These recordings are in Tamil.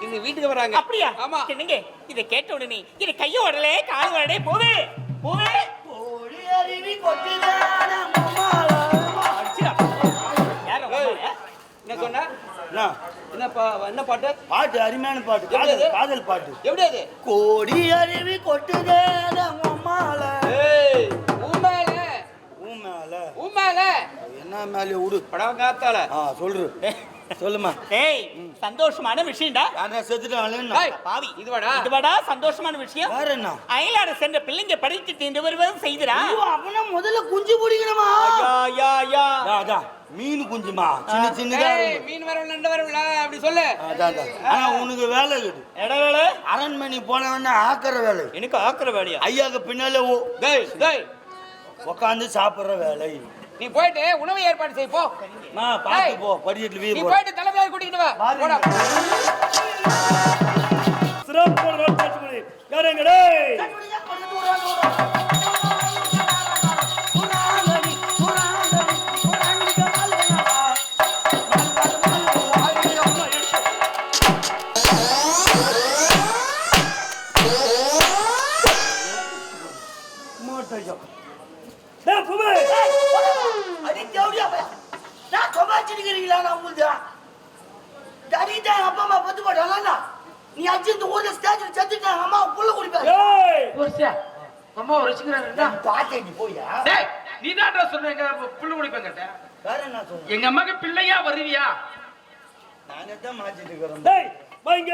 இந்த வீட்டுக்கு வராங்க. அப்படியா? ஆமா. என்னங்க இதை கேட்ட உடனே இது கைய உடலே கால் உடலே போவே போவே கோடி அருவி கொட்டுதான மம்மாளா. யாரோ என்ன சொன்ன? என்ன? என்ன பாட்டு? பாட்டு அருமையான பாட்டு, எப்படி அது? காதல் பாட்டு. எப்படி அது? கோடி அருவி கொட்டுதான மம்மாளா. ஏய், உம்மால உம்மால என்ன மேலே விடு படம் காத்தால. சொல்று சொல்லுமா. ஏய் சந்தோஷமான விஷயம்டா. யாரா செத்துட்டாங்களேன்னு ஏய், பாவி இதுவாடா? இதுவாடா சந்தோஷமான விஷயம். வேற என்ன? அயலாட சென்ற பிள்ளைங்க படித்து தீண்டு வருவதும் செய்துடா. ஐயோ, அப்பனா முதல்ல குஞ்சு பிடிக்கணுமா? யா அதான் மீன் குஞ்சுமா, சின்ன சின்னதா ஏய், இருக்கும். மீன் வரவல நண்டு வரவல அப்படி சொல்லு. அதான். ஆனா உனக்கு வேலை இருக்குது. எட வேலை அரண்மனை போனவன ஆக்கிற வேலை. எனக்கு ஆக்குற வேலையா? ஐயாக்கு பின்னால டேய் டேய், உட்காந்து சாப்பிடுற வேலை. நீ போயிட்டு உணவு ஏற்பாடு செய் போ. பாத்து ஏய், போ, படிக்கட்டு வீடு நீ போ. போயிட்டு தலைமையார் கூட்டிட்டு வா. பாரு. போடா. சிறப்பான வாழ்த்துக்கள். யாரங்கடே? நீ அடிச்சு இந்த ஊர்ல ஸ்டேஜ்ல செத்துட்டாங்க. அம்மா புள்ள குடிப்பாரு. அம்மா ரசிக்கிறாருடா. பாத்தேடி போயா. டேய், நீ தான்டா சொன்னேங்க புள்ள குடிப்பேங்கட்ட. வேற என்ன சொல்ற? எங்க அம்மாக்கு பிள்ளையா வருவியா? நானே தான் மாத்திட்டு இருக்கறேன். டேய் வாங்க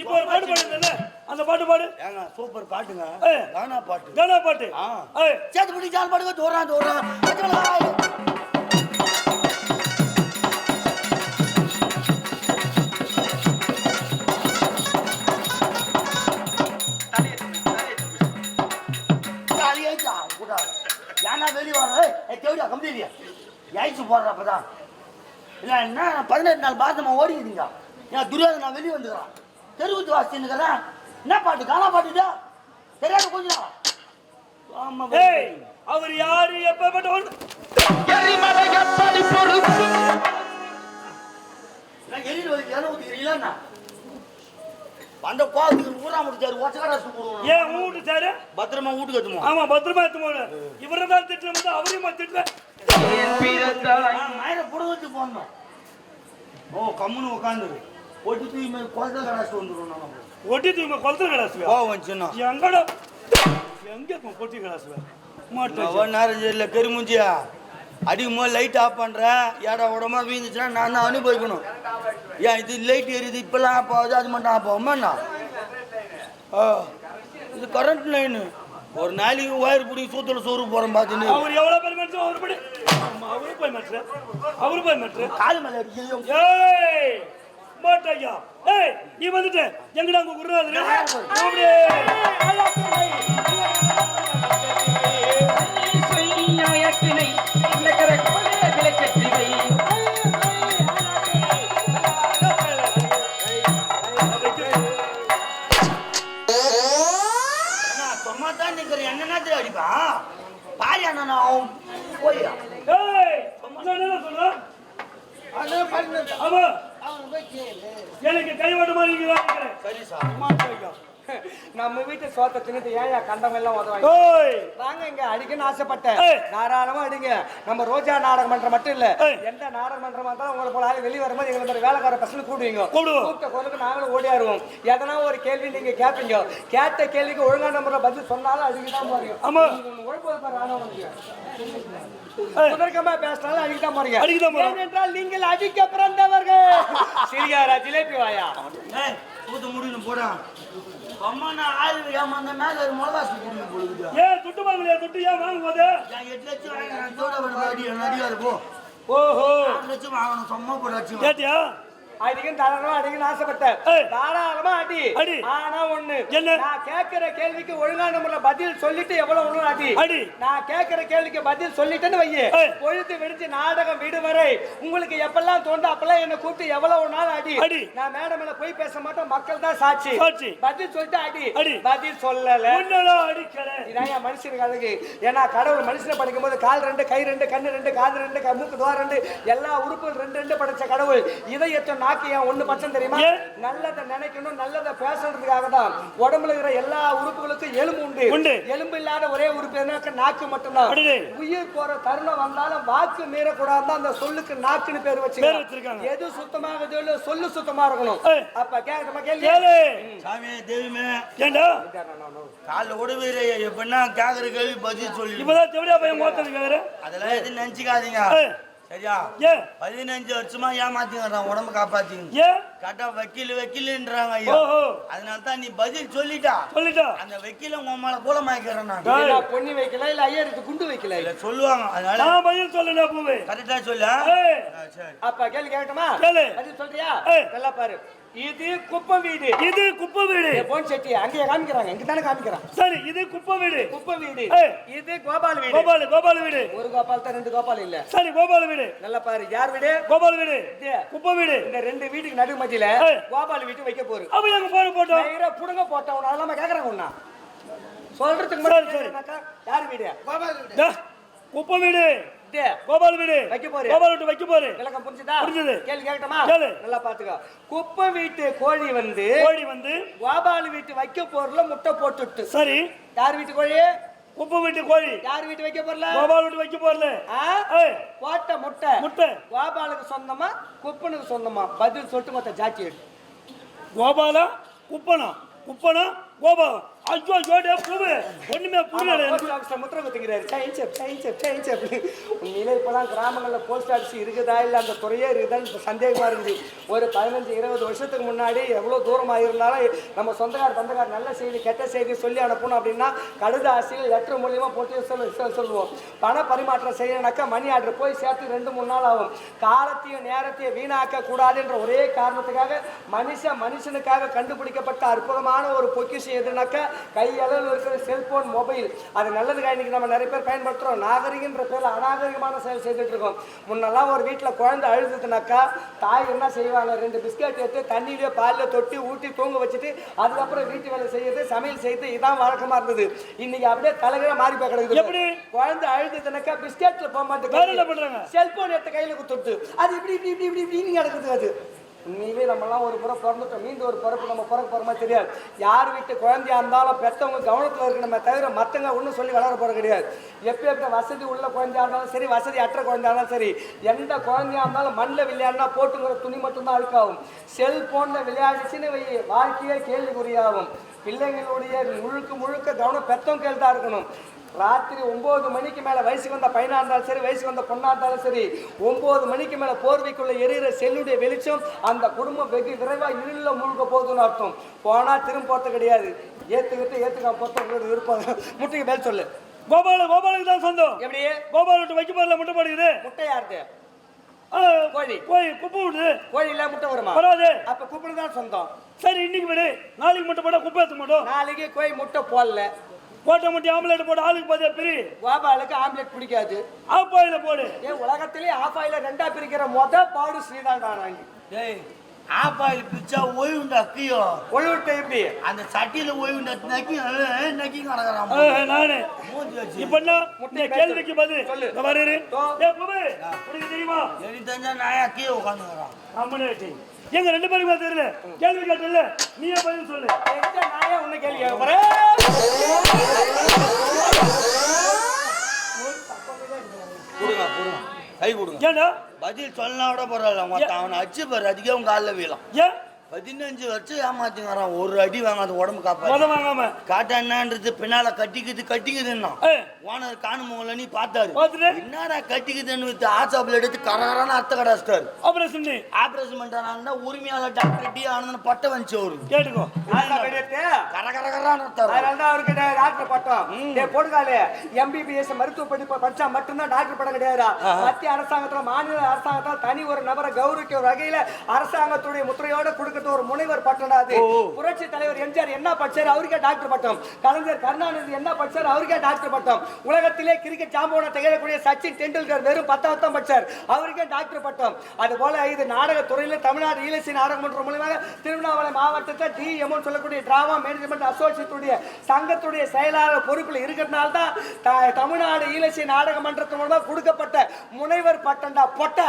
இப்போ ஒரு பாட்டு பாடுறேன்ல அந்த பாட்டு பாடு. ஏங்க சூப்பர் பாட்டுங்க. ஏய். கானா பாட்டு. கானா பாட்டு. ஏய் சேத்து பிடி ஜால் பாடுங்க. தோறான் ஏன்னா வெளியே வர தேவையா கம்பெனியா ஏச்சு போடுறப்பதான் இல்லை என்ன 18 நாள் பாத்தமா ஓடிக்குதுங்க. ஏன் துரியோதனா வெளியே வந்துக்கிறான். தெருவுத்து வாசிச்சுக்கிறேன். என்ன பாட்டு? கானா பாட்டுதா தெரியாது கொஞ்சம். ஆமா. ஏய் அவர் யாரு எப்பப்பட்ட வந்து எரிமலை எப்படி பொறுப்பு? எரியில் வச்சு என ஊத்திக்கிறீங்களா? அந்த கோவத்துக்கு ஊரா முடிச்சாரு. ஒச்சக்கடா சுடுவோம். ஏன் வீட்டு சாரு பத்திரமா வீட்டுக்கு எத்துமோ. ஆமா பத்திரமா எடுத்துமோல இவரை தான் திட்டுறது அவரையும் திட்டுல மயில புட வச்சு போடணும். ஓ கம்முன்னு உட்காந்து ஒட்டி தூக்கி குழந்தை கடாச்சு வந்துடும். நம்ம ஒட்டி தூக்கி குளத்துல கடாசுவா கோவம் வந்துச்சுன்னா எங்கடா எங்க பொட்டி கடாசுவா மாட்டேன் நேரம் இல்லை. பெருமுஞ்சியா அடிக்கும் போது லைட் ஆஃப் பண்ற ஏடா உடம்பா வீந்துச்சுன்னா நான் தான் அனுபவிக்கணும். ஏன் இது லைட் எரியுது இப்பெல்லாம் ஆஃப் ஆகுது, அது மட்டும் ஆஃப் ஆகுமாண்ணா? இது கரண்ட் லைனு. ஒரு நாளைக்கு ஒயர் பிடி சூத்துல சோறு போறோம் பார்த்துன்னு. அவர் எவ்வளவு பேர் மனுஷன் அவரு படி அவரு போய் மாற்று காலு மேல அடிக்கையோ. ஏய் மாட்டையா ஏய் நீ வந்துட்ட எங்கடா உங்க குருநாதர் அப்படியே சும்மா தான் நிக்கிறேன். என்னன்னா அடிப்பா பாரியா நான் போயா. ஏய் என்ன சொல்ற ஆமா எனக்கு கைவாட்டு மாதிரி இருக்கிறேன். சரி சார். மாட்டையா நம்ம வீட்டு சோத்த தின்னுட்டு ஏயா கண்டம் எல்லாம் உதவாங்க. ஏய் வாங்க இங்க அடிக்கணும்னு ஆசைப்பட்டேன். ஏய். தாராளமா அடிங்க. நம்ம ரோஜா நாடகம் மன்றம் மட்டும் இல்ல, ஏய். எந்த நாடகம் மன்றமா இருந்தாலும் உங்களை போல ஆளு வெளியே வரும்போது எங்களை மாதிரி வேலைக்கார பசங்க கூடுவீங்க. கூப்பிடுவோம். கூப்பிட்ட குரலுக்கு நாங்களும் ஓடியாருவோம். எதனா ஒரு கேள்வி நீங்க கேட்பீங்க. கேட்ட கேள்விக்கு ஒழுங்கான முறையில் பதில் சொன்னாலும் அடிக்கதான் போறீங்க. ஆமா. உழைப்பது பாரு ஆனவனுக்கு. ஏய். முதற்கமா பேசினாலும் அடிக்கதான் போறீங்க. அடிக்கதான் போறோம். ஏனென்றால் நீங்கள் அடிக்க பிறந்தவர்கள். சிரிகாரா ஜிலேபி வாயா. ஏய் ஊத்த முடியணும் போடா. அம்மா நான் ஆளு ஏமாந்த மேல ஒரு மிளகாசி குடிக்க போடுது. ஏன் துட்டு வாங்கலையா துட்டு ஏன் வாங்க போதே 8 லட்சம் வாங்கினேன். தோட வந்து அடிக்காது போ. ஓஹோ 6 லட்சம் வாங்கணும். சும்மா போடாச்சு. கேட்டியா அடிக்கும் தாராளமா அடிக்கணும்னு ஆசைப்பட்டேன். ஏய். தாராளமா அடி. அடி. ஆனா ஒண்ணு என்ன? நான் கேட்கிற கேள்விக்கு ஒழுங்கான முறையில பதில் சொல்லிட்டு எவ்வளவு ஒண்ணு அடி. அடி. நான் கேட்கிற கேள்விக்கு பதில் சொல்லிட்டேன்னு வையே. ஏய். பொழுது விடிஞ்சு நாடகம் விடுவரை உங்களுக்கு எப்பெல்லாம் தோணுதோ அப்பெல்லாம் என்ன கூப்பிட்டு எவ்வளவு நாள் அடி. அடி. நான் மேடம் மேல போய் பேச மாட்டேன். மக்கள் தான் சாட்சி. சாட்சி. பதில் சொல்லிட்டு அடி. அடி. பதில் சொல்லல உன்னதான் அடிக்கிறேன். இதான் என் மனுஷனுக்கு அழகு. ஏன்னா கடவுள் மனுஷனை படிக்கும் போது கால் 2 கை 2 கண்ணு 2 காது 2 மூக்கு துவா 2 எல்லா உறுப்புகள் 2 படைச்ச கடவுள். இதயத்தை நாக்கு ஏன் ஒண்ணு பட்சம் தெரியுமா? நல்லதை நினைக்கணும், நல்லதை பேசுறதுக்காக தான். உடம்புல இருக்கிற எல்லா உறுப்புகளுக்கும் எலும்பு உண்டு. எலும்பு இல்லாத ஒரே உறுப்பு என்ன? நாக்கு மட்டும்தான். உயிர் போற தருணம் வந்தாலும் வாக்கு மீறக்கூடாது. அந்த சொல்லுக்கு நாக்குன்னு பேர் வச்சிருக்காங்க. எது சுத்தமாக சொல்லு சுத்தமா இருக்கணும். அப்ப கேட்கணுமா கேள்வி? சாமி தெய்வமே ஏண்டா காலைல உடவே எப்படின்னா கேக்குற கேள்வி பதில் சொல்லி இப்பதான் தெவடியா பையன் மோத்தது கேக்குற. அதெல்லாம் எதுவும் நினைச்சுக்காதீங்க சரியா? 15 வருஷமா ஏமாத்திங்க உடம்பு காப்பாத்திங்க. கரெக்டா வக்கீலுன்றாங்க ஐயா. அதனால தான் நீ பதில் சொல்லிட்டா அந்த வக்கீல உங்க மேல போல மாய்க்கிறேன் நான். பொண்ணி வைக்கல இல்ல ஐயருக்கு குண்டு வைக்கல இல்ல சொல்லுவாங்க. அதனால நான் பதில் சொல்லல பூவே. கரெக்டா சொல்ல. சரி அப்ப கேள்வி கேட்கட்டுமா? பதில் சொல்றியா? நல்லா பாரு. இது குப்பை வீடு. போன் செட்டி அங்கேயே காமிக்கிறாங்க. இங்க தானே காமிக்கிறான். சரி இது குப்பை வீடு. இது கோபால் வீடு. கோபால் வீடு. ஒரு கோபால் தான், 2 கோபால் இல்ல. சரி கோபால் வீடு. நல்லா பாரு. யார் வீடு? கோபால் வீடு. குப்பை வீடு. இந்த 2 வீட்டுக்கு நடு மத்தியில கோபால் வீட்டு வைக்க போறோம். அப்ப எங்க போட்டோம் நேரா புடுங்க போட்டோம். அதெல்லாம் கேக்குறாங்க ஒண்ணா சொல்றதுக்கு முன்னாடி யார் வீடு? கோபால் வீடு. குப்பை வீடு. கோபால் வீடு வைக்க போறேன். கோபால் வீட்டு வைக்க போறேன். விளக்கம் புரிஞ்சுதா? புரிஞ்சது. கேள்வி கேட்கட்டுமா? நல்லா பாத்துக்க. குப்பை வீட்டு கோழி வந்து கோபால் வீட்டு வைக்க போறல முட்டை போட்டுட்டு. சரி யார் வீட்டு கோழி? குப்பை வீட்டு கோழி. யார் வீட்டு வைக்க போறல? கோபால் வீட்டு வைக்க போறல. போட்ட முட்டை கோபாலுக்கு சொந்தமா குப்பனுக்கு சொந்தமா? பதில் சொல்லிட்டு மொத்த ஜாக்கி எடு. கோபாலா குப்பனா கோபால். ஐயோ ஜோடே பூவே ஒண்ணுமே புரியல. முத்திர குத்திக்கிறாரு. உண்மையிலே இப்பதான் கிராமங்கள்ல போஸ்ட் ஆஃபீஸ் இருக்குதா இல்ல அந்த துறையே இருக்குதான்னு சந்தேகமா இருக்குது. ஒரு 15-20 வருஷத்துக்கு முன்னாடி எவ்வளவு தூரமா இருந்தாலும் நம்ம சொந்தக்கார பந்தக்கார நல்ல செய்தி கெட்ட செய்தி சொல்லி அனுப்பணும் அப்படின்னா கடுதாசியில் லெட்டர் மூலியமா போட்டு சொல்லுவோம். பண பரிமாற்றம் செய்யணும்னாக்கா மணி ஆர்டர் போய் சேர்த்து 2-3 நாள் ஆகும். காலத்தையும் நேரத்தையும் வீணாக்க கூடாதுன்ற ஒரே காரணத்துக்காக மனுஷனுக்காக கண்டுபிடிக்கப்பட்ட அற்புதமான ஒரு பொக்கிஷம் எதுனாக்கா கையளவில் இருக்கிற செல்போன் மொபைல். அது நல்லதுக்காக இன்னைக்கு நம்ம நிறைய பேர் பயன்படுத்துறோம். நாகரிகன்ற பேர்ல அநாகரிகமான செயல் செய்துட்டு இருக்கோம். முன்னெல்லாம் ஒரு வீட்டில் குழந்தை அழுதுனாக்கா தாய் என்ன செய்வாங்க? 2 பிஸ்கட் எடுத்து தண்ணியிலே பாலில் தொட்டி ஊட்டி தூங்க வச்சுட்டு அதுக்கப்புறம் வீட்டு வேலை செய்யறது சமையல் செய்யறது இதான் வழக்கமா இருந்தது. இன்னைக்கு அப்படியே தலைகீழ மாறி போய் கிடக்குது. எப்படி குழந்தை அழுதுனாக்கா பிஸ்கட்ல போக மாட்டேங்க, செல்போன் எடுத்து கையில குத்துட்டு அது இப்படி கிடக்குது. அது உண்மையிலே நம்மலாம் ஒரு முறை பிறந்துட்டோம். மீண்டும் ஒரு பிறப்பு நம்ம பிறக்க போறோமா தெரியாது. யார் வீட்டு குழந்தையா இருந்தாலும் பெற்றவங்க கவனத்தில் இருக்கணுமே தவிர மற்றவங்க ஒன்றும் சொல்லி வளர போற கிடையாது. எப்ப வசதி உள்ள குழந்தையா இருந்தாலும் சரி, வசதி அற்ற குழந்தையா இருந்தாலும் சரி, எந்த குழந்தையா இருந்தாலும் மண்ணில் விளையாடினா போட்டுங்கிற துணி மட்டும்தான் அழுக்காகும். செல்போன்ல விளையாடிச்சுன்னு வாழ்க்கையே கேள்விக்குறியாகும். பிள்ளைங்களுடைய முழுக்க கவனம் பெற்றவங்க கையில் தான் இருக்கணும். ராத்திரி 9 மணிக்கு மேல வயசுக்கு வந்த பையனா இருந்தாலும் சரி, வயசுக்கு வந்த பொண்ணா இருந்தாலும் சரி, 9 மணிக்கு மேல போர்வைக்குள்ள எரியிற செல்லுடைய வெளிச்சம் அந்த குடும்பம் வெகு விரைவா இருள மூழ்க போகுதுன்னு அர்த்தம். போனா திரும்ப போறது கிடையாது. ஏத்துக்காம போறது விருப்பம். முட்டைக்கு மேல் சொல்லு. கோபாலுக்கு தான் சொந்தம். எப்படி? கோபால் விட்டு வைக்க போறல முட்டை போடுது. முட்டை யாருக்கு? கோழி. குப்பை விடுது. கோழி இல்ல முட்டை வருமா? வராது. அப்ப குப்பை தான் சொந்தம். சரி இன்னைக்கு விடு, நாளைக்கு முட்டை போட குப்பை ஏற்ற மாட்டோம். நாளைக்கு கோழி முட்டை போடல, போட்ட முட்டை ஆம்லெட் போட ஆளுக்கு பாதியா பிரி. கோபாலுக்கு ஆம்லெட் பிடிக்காது. ஆஃப் ஆயில போடு. ஏன் உலகத்திலே ஆஃப் ஆயில 2ஆ பிரிக்கிற பாடு ஸ்ரீதான் தானாங்க. டேய் ஆஃப் ஆயில் பிச்சா ஓய்வுண்டா அக்கியோ. ஓய்வுட்ட எப்படி? அந்த சட்டியில ஓய்வுண்டா நக்கி கணக்குறான். நானு இப்ப என்ன முட்டை கேள்விக்கு பதில் சொல்லு. வரேரு. ஏய் பூவே உனக்கு தெரியுமா? எனக்கு தெரிஞ்சா நான் அக்கியோ உட்கார்ந்துக்கறான். அம்மனேட்டி எங்க 2 பேருமே தெரியல. கேள்வி கேட்டல நீயே பதில் சொல்லு. எங்க நாயே உன்னை கேள்வி கேட்க போறேன். கொடுங்க கை கொடுங்க. ஏண்டா பதில் சொல்லனா கூட பரவாயில்ல. மொத்தம் அவனை அடிச்சு பாரு, அதுக்கே உங்க காலில் வீழும். ஏன் 15 வருஷம் ஏமாத்திங்கிறான். ஒரு அடி வாங்காத உடம்பு காப்பாது. வாங்காம காட்டா என்னன்றது பின்னால கட்டிக்குதுன்னா ஓனர் காணுமோல நீ பார்த்தாரு. என்னடா கட்டிக்குதுன்னு ஆசாப்பில் எடுத்து கரகரான அர்த்த கடாஸ்டாரு. ஆபரேஷன் பண்றாங்கன்னா உரிமையாளர் டாக்டர் டி ஆனந்தன் பட்டம் வந்துச்சு. அவரு கேட்டுக்கோ கரகரகரான அவருக்கு டாக்டர் பட்டம் போடுகாலே. MBBS மருத்துவ படிப்பு படிச்சா மட்டும்தான் டாக்டர் பட்டம் கிடையாது. மத்திய அரசாங்கத்துல மாநில அரசாங்கத்துல தனி ஒரு நபரை கௌரவிக்க ஒரு வகையில அரசாங்கத்துடைய முத்திரையோட கொடுக்க ஒரு முனைவர் பட்டம். அது புரட்சி தலைவர் எம்ஜிஆர் என்ன படிச்சாரு? அவருக்கே டாக்டர் பட்டம். கலைஞர் கருணாநிதி என்ன படிச்சாரு? அவருக்கே டாக்டர் பட்டம். உலகத்திலே கிரிக்கெட் சாம்பியனா திகழக்கூடிய சச்சின் டெண்டுல்கர் வெறும் 10வது தான் படிச்சார். அவருக்கே டாக்டர் பட்டம். அது போல இது நாடக துறையில தமிழ்நாடு ஈழசி நாடகமன்ற மூலமாக திருவண்ணாமலை மாவட்டத்தில் DMO சொல்லக்கூடிய டிராமா மேனேஜ்மெண்ட் அசோசியேட்டுடைய சங்கத்துடைய செயலாளர் பொறுப்பில் இருக்கிறதுனால தான் தமிழ்நாடு ஈழசி நாடகமன்றத்தின் மூலமாக கொடுக்கப்பட்ட முனைவர் பட்டம். பொட்ட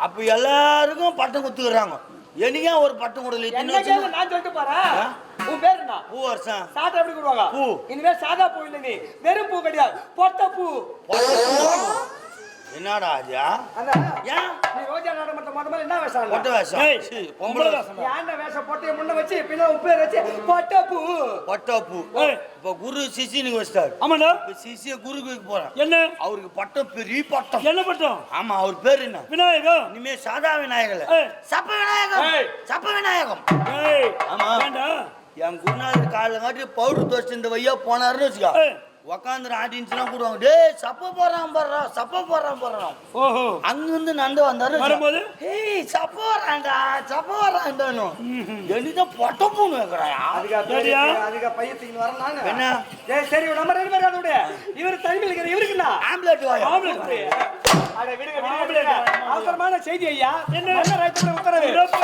அப்ப எல்லாருக்கும் பட்டம் குத்துக்கிறாங்க. எனக்கே ஒரு பட்டம் கொடுக்கல என்ன இத்தனை கேளு, வருஷமா. நான் சொல்லிட்டு போறேன். உன் பேர் என்ன? பூ வருஷம் சாதா எப்படி கூடுவாங்க? பூ. இனிமே சாதா பூ இல்ல, நீ வெறும் பூ கிடையாது, பொட்ட பூ. என்னடா அது அந்த ஏன் நீ ரோஜா நாடகத்துல முதல்ல என்ன வேஷம்? பொட்ட வேஷம் ஏய், சீ, பொம்பளை வேஷம் நீ ஆண்ட வேஷம் போட்டு முன்ன வச்சு பின்ன உப்பேர் வச்சு பொட்ட பூ. பொட்ட பூ ஏய். இப்ப குரு சிசினுக்கு வச்சிட்டாரு ஆமாண்டா. இப்ப சிசிய குருக்கு வைக்க போறேன் என்ன அவருக்கு பட்டம் பெரிய பட்டம் என்ன பட்டம்? ஆமா அவர் பேர் என்ன விநாயகம். இனிமே சாதா விநாயகர் ஏய். சப்ப விநாயகம் ஏய். சப்ப விநாயகம் ஏய், ஆமா. வேண்டாம். என் குருநாதர் காலைல காட்டி பவுடர் துவச்சு இந்த வையா போனாருன்னு வச்சுக்கோ ஏய். உக்காந்து ஆடின்ஸ்லாம் கூடுவாங்க டேய் சப்ப போறான் போடுறான் சப்ப போறான் ஓஹோ. அங்கிருந்து நந்து வந்தாரு வரும்போது? ஏய் சப்ப வரான்டா சப்ப வரான்டானோ என்னதான் பொட்ட பூன்னு வைக்கிறாயா சரியா? அதுக்கு பையத்துக்கு வர நாங்க என்ன? ஏய் சரி நம்ம ரெண்டு பேரும் அதோட இவர் தனிமையில் இருக்கிற இவருக்குண்ணா ஆம்லெட் வாயா ஆம்பளை. அட விடுங்க விடுங்க அவசரமான செய்தி ஐயா. என்ன ரைட்டு உத்தரவு சிறப்பு.